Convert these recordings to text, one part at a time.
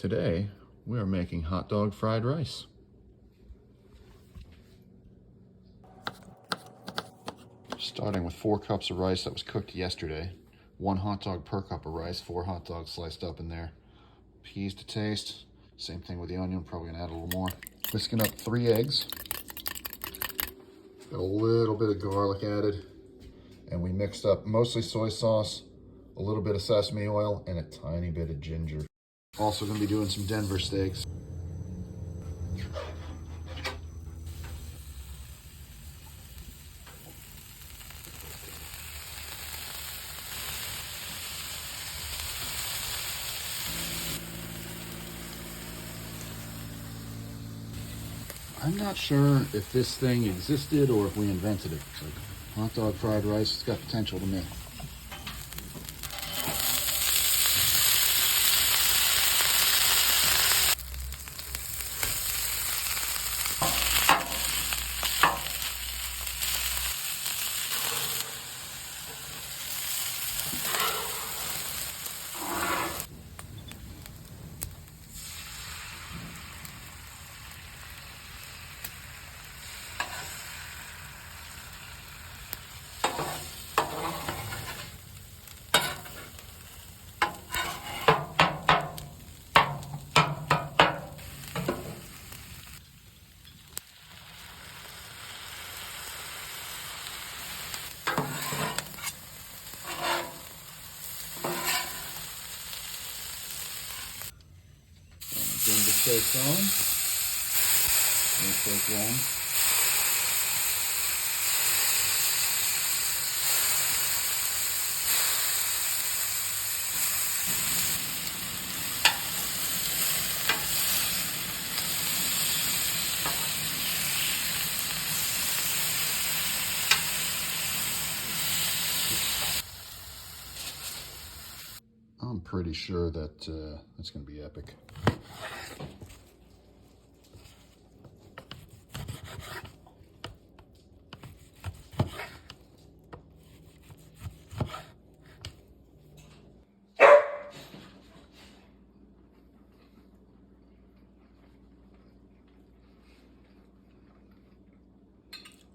Today, we are making hot dog fried rice. Starting with 4 cups of rice that was cooked yesterday. 1 hot dog per cup of rice, 4 hot dogs sliced up in there. Peas to taste. Same thing with the onion, probably gonna add a little more. Whisking up 3 eggs. Got a little bit of garlic added. And we mixed up mostly soy sauce, a little bit of sesame oil, and a tiny bit of ginger. Also gonna be doing some Denver steaks. I'm not sure if this thing existed or if we invented it. It's like hot dog fried rice, it's got potential to me. Ginger steaks on. Won't take long. I'm pretty sure that that's going to be epic.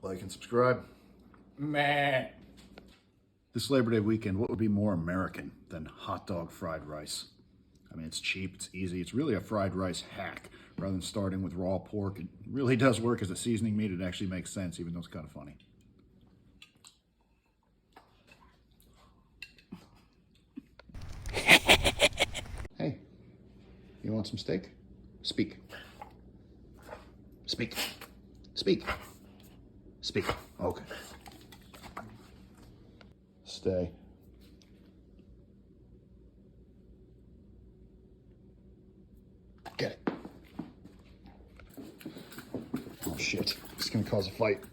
Like and subscribe. Meh. This Labor Day weekend, what would be more American than hot dog fried rice? I mean, it's cheap, it's easy, it's really a fried rice hack. Rather than starting with raw pork, it really does work as a seasoning meat. It actually makes sense, even though it's kind of funny. Hey, you want some steak? Speak. Speak. Speak. Speak. Okay. Stay. Get it. Oh shit, it's gonna cause a fight.